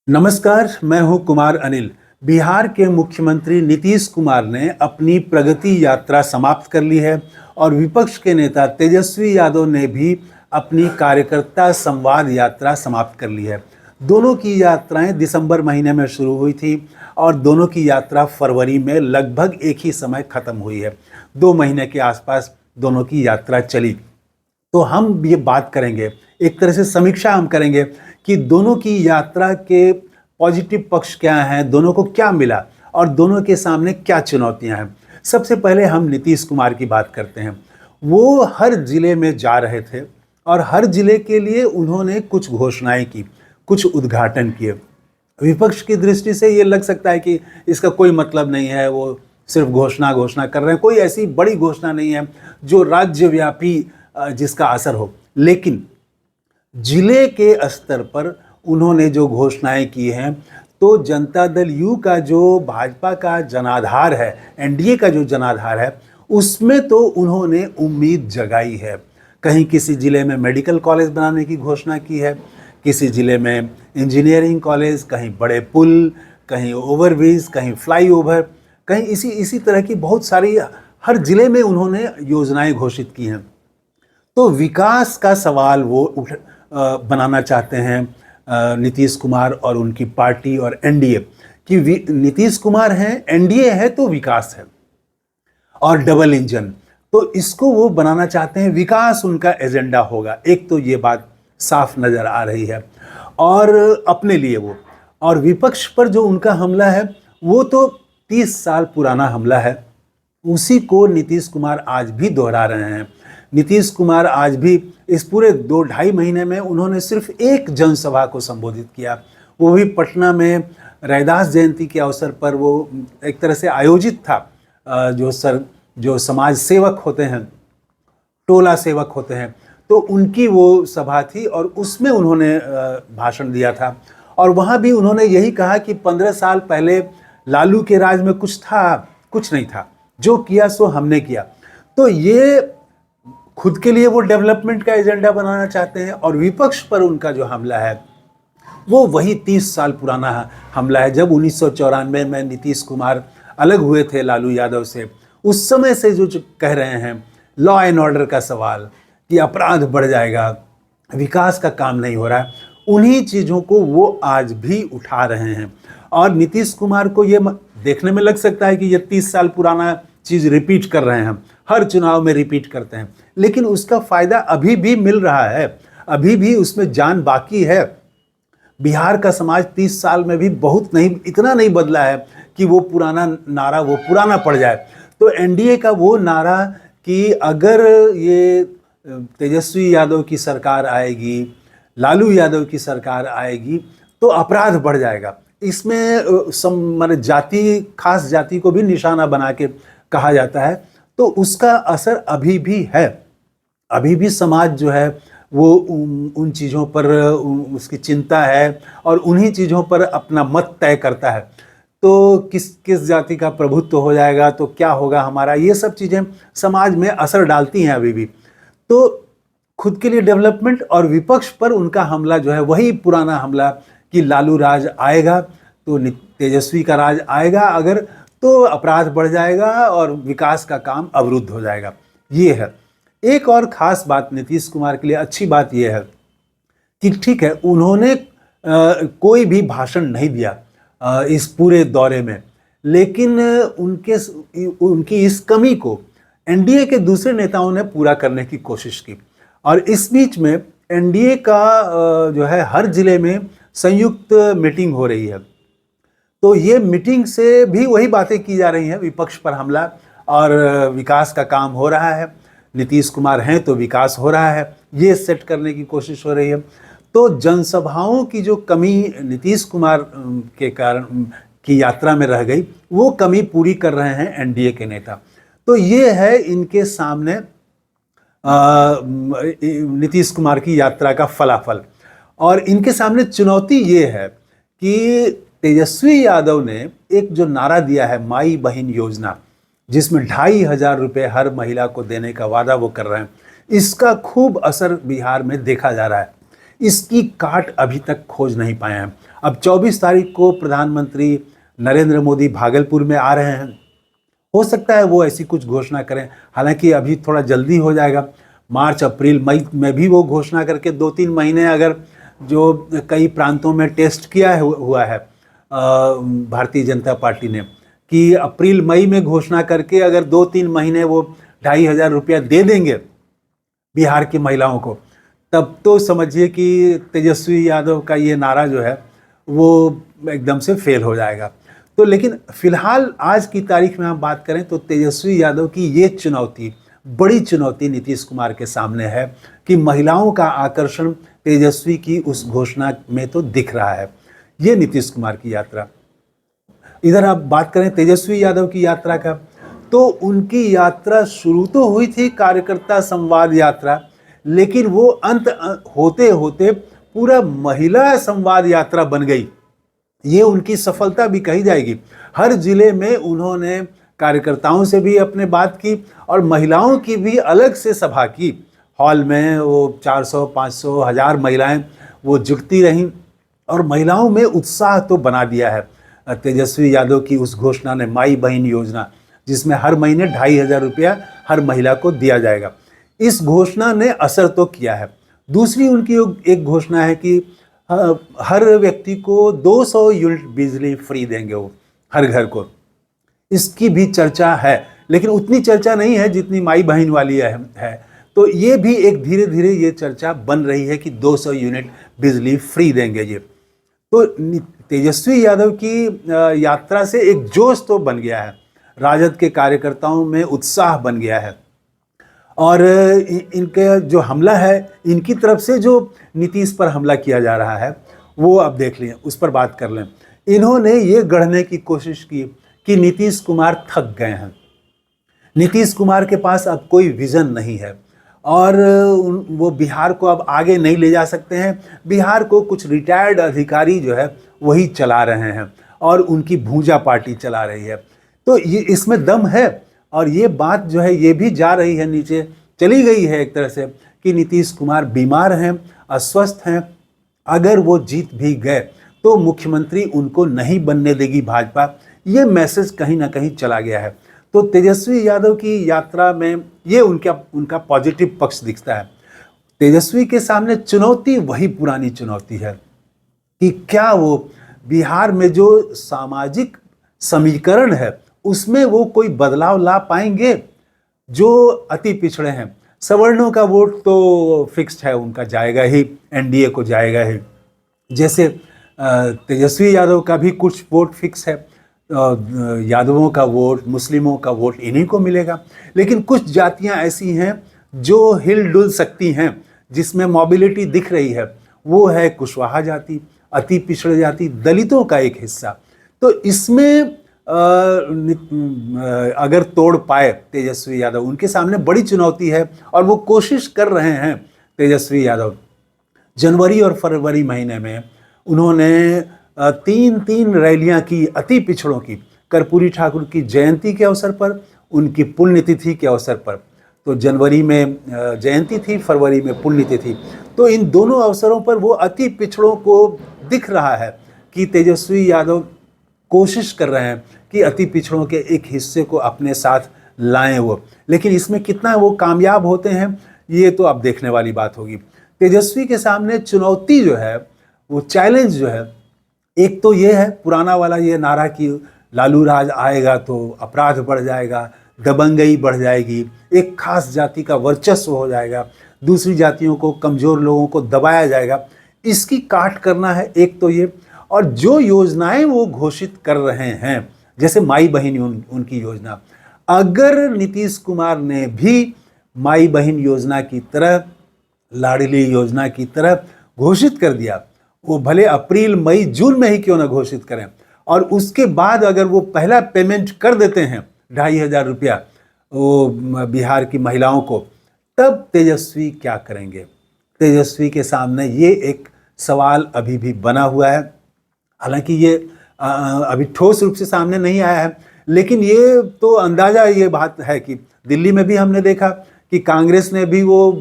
नमस्कार, मैं हूं कुमार अनिल। बिहार के मुख्यमंत्री नीतीश कुमार ने अपनी प्रगति यात्रा समाप्त कर ली है और विपक्ष के नेता तेजस्वी यादव ने भी अपनी कार्यकर्ता संवाद यात्रा समाप्त कर ली है। दोनों की यात्राएं दिसंबर महीने में शुरू हुई थी और दोनों की यात्रा फरवरी में लगभग एक ही समय खत्म हुई है। 2 महीने के आसपास दोनों की यात्रा चली। तो हम ये बात करेंगे, एक तरह से समीक्षा हम करेंगे कि दोनों की यात्रा के पॉजिटिव पक्ष क्या हैं, दोनों को क्या मिला और दोनों के सामने क्या चुनौतियां हैं। सबसे पहले हम नीतीश कुमार की बात करते हैं। वो हर जिले में जा रहे थे और हर जिले के लिए उन्होंने कुछ घोषणाएं की, कुछ उद्घाटन किए। विपक्ष की दृष्टि से ये लग सकता है कि इसका कोई मतलब नहीं है, वो सिर्फ घोषणा कर रहे हैं, कोई ऐसी बड़ी घोषणा नहीं है जो राज्यव्यापी जिसका असर हो। लेकिन जिले के स्तर पर उन्होंने जो घोषणाएं की हैं, तो जनता दल यू का जो भाजपा का जनाधार है, एनडीए का जो जनाधार है, उसमें तो उन्होंने उम्मीद जगाई है। कहीं किसी जिले में मेडिकल कॉलेज बनाने की घोषणा की है, किसी जिले में इंजीनियरिंग कॉलेज, कहीं बड़े पुल, कहीं ओवरब्रिज, कहीं फ्लाईओवर, कहीं इसी तरह की बहुत सारी हर जिले में उन्होंने योजनाएं घोषित की हैं। तो विकास का सवाल वो बनाना चाहते हैं नीतीश कुमार और उनकी पार्टी और एनडीए कि नीतीश कुमार हैं, एनडीए है तो विकास है और डबल इंजन, तो इसको वो बनाना चाहते हैं। विकास उनका एजेंडा होगा, एक तो ये बात साफ नज़र आ रही है। और अपने लिए वो, और विपक्ष पर जो उनका हमला है वो तो 30 साल पुराना हमला है, उसी को नीतीश कुमार आज भी दोहरा रहे हैं। नीतीश कुमार आज भी इस पूरे 2-2.5 महीने में उन्होंने सिर्फ एक जनसभा को संबोधित किया, वो भी पटना में रैदास जयंती के अवसर पर। वो एक तरह से आयोजित था, जो समाज सेवक होते हैं, टोला सेवक होते हैं, तो उनकी वो सभा थी और उसमें उन्होंने भाषण दिया था। और वहाँ भी उन्होंने यही कहा कि 15 साल पहले लालू के राज में कुछ था, कुछ नहीं था, जो किया सो हमने किया। तो ये खुद के लिए वो डेवलपमेंट का एजेंडा बनाना चाहते हैं और विपक्ष पर उनका जो हमला है वो वही 30 साल पुराना हमला है। जब 1994 में नीतीश कुमार अलग हुए थे लालू यादव से, उस समय से जो कह रहे हैं लॉ एंड ऑर्डर का सवाल, कि अपराध बढ़ जाएगा, विकास का काम नहीं हो रहा है, उन्हीं चीज़ों को वो आज भी उठा रहे हैं। और नीतीश कुमार को ये देखने में लग सकता है कि ये 30 साल पुराना चीज़ रिपीट कर रहे हैं, हर चुनाव में रिपीट करते हैं, लेकिन उसका फ़ायदा अभी भी मिल रहा है, अभी भी उसमें जान बाकी है। बिहार का समाज 30 साल में भी बहुत नहीं, इतना नहीं बदला है कि वो पुराना नारा वो पुराना पड़ जाए। तो एनडीए का वो नारा कि अगर ये तेजस्वी यादव की सरकार आएगी, लालू यादव की सरकार आएगी, तो अपराध बढ़ जाएगा, इसमें माने जाति, खास जाति को भी निशाना बना के कहा जाता है, तो उसका असर अभी भी है। अभी भी समाज जो है वो उन चीज़ों पर उसकी चिंता है और उन्हीं चीज़ों पर अपना मत तय करता है। तो किस जाति का प्रभुत्व हो जाएगा, तो क्या होगा हमारा, ये सब चीज़ें समाज में असर डालती हैं अभी भी। तो खुद के लिए डेवलपमेंट और विपक्ष पर उनका हमला जो है वही पुराना हमला कि लालू राज आएगा तो तेजस्वी का राज आएगा, अगर तो अपराध बढ़ जाएगा और विकास का काम अवरुद्ध हो जाएगा। ये है। एक और ख़ास बात नीतीश कुमार के लिए अच्छी बात यह है कि ठीक है, उन्होंने कोई भी भाषण नहीं दिया इस पूरे दौरे में, लेकिन उनकी इस कमी को एनडीए के दूसरे नेताओं ने पूरा करने की कोशिश की। और इस बीच में एनडीए का जो है हर जिले में संयुक्त मीटिंग हो रही है, तो ये मीटिंग से भी वही बातें की जा रही हैं, विपक्ष पर हमला और विकास का काम हो रहा है, नीतीश कुमार हैं तो विकास हो रहा है, ये सेट करने की कोशिश हो रही है। तो जनसभाओं की जो कमी नीतीश कुमार के कारण की यात्रा में रह गई, वो कमी पूरी कर रहे हैं एनडीए के नेता। तो ये है इनके सामने नीतीश कुमार की यात्रा का फलाफल। और इनके सामने चुनौती ये है कि तेजस्वी यादव ने एक जो नारा दिया है माई बहन योजना, जिसमें 2,500 रुपये हर महिला को देने का वादा वो कर रहे हैं, इसका खूब असर बिहार में देखा जा रहा है। इसकी काट अभी तक खोज नहीं पाए हैं। अब 24 तारीख को प्रधानमंत्री नरेंद्र मोदी भागलपुर में आ रहे हैं। हो सकता है वो ऐसी कुछ घोषणा करें, हालांकि अभी थोड़ा जल्दी हो जाएगा। मार्च अप्रैल मई में भी वो घोषणा करके 2-3 महीने अगर जो कई प्रांतों में टेस्ट किया हुआ है भारतीय जनता पार्टी ने कि अप्रैल मई में घोषणा करके अगर 2-3 महीने वो 2,500 रुपया दे देंगे बिहार की महिलाओं को, तब तो समझिए कि तेजस्वी यादव का ये नारा जो है वो एकदम से फेल हो जाएगा। तो लेकिन फिलहाल आज की तारीख में हम बात करें तो तेजस्वी यादव की ये चुनौती, बड़ी चुनौती नीतीश कुमार के सामने है कि महिलाओं का आकर्षण तेजस्वी की उस घोषणा में तो दिख रहा है। ये नीतीश कुमार की यात्रा। इधर आप बात करें तेजस्वी यादव की यात्रा का, तो उनकी यात्रा शुरू तो हुई थी कार्यकर्ता संवाद यात्रा, लेकिन वो अंत होते होते पूरा महिला संवाद यात्रा बन गई। ये उनकी सफलता भी कही जाएगी। हर जिले में उन्होंने कार्यकर्ताओं से भी अपने बात की और महिलाओं की भी अलग से सभा की। हॉल में वो 400, 500, 1000 महिलाएं वो जुटती रहीं और महिलाओं में उत्साह तो बना दिया है तेजस्वी यादव की उस घोषणा ने, माई बहन योजना, जिसमें हर महीने 2,500 रुपया हर महिला को दिया जाएगा। इस घोषणा ने असर तो किया है। दूसरी उनकी एक घोषणा है कि हर व्यक्ति को 200 यूनिट बिजली फ्री देंगे वो हर घर को। इसकी भी चर्चा है, लेकिन उतनी चर्चा नहीं है जितनी माई बहन वाली है। तो ये भी एक धीरे धीरे ये चर्चा बन रही है कि 200 यूनिट बिजली फ्री देंगे ये। तो तेजस्वी यादव की यात्रा से एक जोश तो बन गया है, राजद के कार्यकर्ताओं में उत्साह बन गया है। और इनके जो हमला है, इनकी तरफ से जो नीतीश पर हमला किया जा रहा है वो अब देख लें, उस पर बात कर लें। इन्होंने ये गढ़ने की कोशिश की कि नीतीश कुमार थक गए हैं, नीतीश कुमार के पास अब कोई विजन नहीं है और वो बिहार को अब आगे नहीं ले जा सकते हैं। बिहार को कुछ रिटायर्ड अधिकारी जो है वही चला रहे हैं और उनकी भूजा पार्टी चला रही है। तो ये इसमें दम है और ये बात जो है ये भी जा रही है, नीचे चली गई है एक तरह से कि नीतीश कुमार बीमार हैं, अस्वस्थ हैं। अगर वो जीत भी गए तो मुख्यमंत्री उनको नहीं बनने देगी भाजपा। ये मैसेज कहीं ना कहीं चला गया है। तो तेजस्वी यादव की यात्रा में ये उनका पॉजिटिव पक्ष दिखता है। तेजस्वी के सामने चुनौती वही पुरानी चुनौती है कि क्या वो बिहार में जो सामाजिक समीकरण है उसमें वो कोई बदलाव ला पाएंगे। जो अति पिछड़े हैं, सवर्णों का वोट तो फिक्स्ड है, उनका जाएगा ही, एनडीए को जाएगा ही। जैसे तेजस्वी यादव का भी कुछ वोट फिक्स है, यादवों का वोट, मुस्लिमों का वोट इन्हीं को मिलेगा। लेकिन कुछ जातियां ऐसी हैं जो हिल डुल सकती हैं, जिसमें मोबिलिटी दिख रही है, वो है कुशवाहा जाति, अति पिछड़े जाति, दलितों का एक हिस्सा। तो इसमें अगर तोड़ पाए तेजस्वी यादव, उनके सामने बड़ी चुनौती है और वो कोशिश कर रहे हैं तेजस्वी यादव। जनवरी और फरवरी महीने में उन्होंने 3 रैलियां की अति पिछड़ों की, कर्पूरी ठाकुर की जयंती के अवसर पर, उनकी पुण्यतिथि के अवसर पर। तो जनवरी में जयंती थी, फरवरी में पुण्यतिथि। तो इन दोनों अवसरों पर वो अति पिछड़ों को दिख रहा है कि तेजस्वी यादव कोशिश कर रहे हैं कि अति पिछड़ों के एक हिस्से को अपने साथ लाएं वो। लेकिन इसमें कितना वो कामयाब होते हैं ये तो अब देखने वाली बात होगी। तेजस्वी के सामने चुनौती जो है, वो चैलेंज जो है, एक तो ये है पुराना वाला ये नारा कि लालू राज आएगा तो अपराध बढ़ जाएगा, दबंगई बढ़ जाएगी, एक खास जाति का वर्चस्व हो जाएगा, दूसरी जातियों को, कमज़ोर लोगों को दबाया जाएगा। इसकी काट करना है एक तो ये। और जो योजनाएं वो घोषित कर रहे हैं, जैसे माई बहन उनकी योजना, अगर नीतीश कुमार ने भी माई बहन योजना की तरह, लाडली योजना की तरह घोषित कर दिया, वो भले अप्रैल मई जून में ही क्यों ना घोषित करें, और उसके बाद अगर वो पहला पेमेंट कर देते हैं 2,500 रुपया वो बिहार की महिलाओं को, तब तेजस्वी क्या करेंगे। तेजस्वी के सामने ये एक सवाल अभी भी बना हुआ है। हालांकि ये अभी ठोस रूप से सामने नहीं आया है, लेकिन ये तो अंदाज़ा ये बात है कि दिल्ली में भी हमने देखा कि कांग्रेस ने भी वो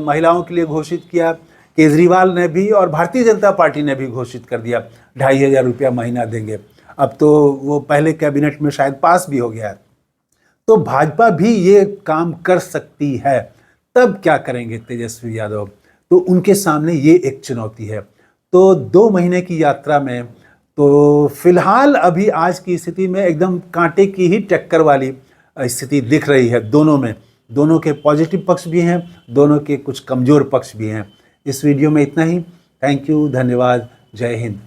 महिलाओं के लिए घोषित किया केजरीवाल ने भी और भारतीय जनता पार्टी ने भी घोषित कर दिया 2,500 रुपया महीना देंगे। अब तो वो पहले कैबिनेट में शायद पास भी हो गया है। तो भाजपा भी ये काम कर सकती है। तब क्या करेंगे तेजस्वी यादव? तो उनके सामने ये एक चुनौती है। तो 2 महीने की यात्रा में तो फिलहाल अभी आज की स्थिति में एकदम कांटे की ही टक्कर वाली स्थिति दिख रही है दोनों में। दोनों के पॉजिटिव पक्ष भी हैं, दोनों के कुछ कमज़ोर पक्ष भी हैं। इस वीडियो में इतना ही। थैंक यू, धन्यवाद, जय हिंद।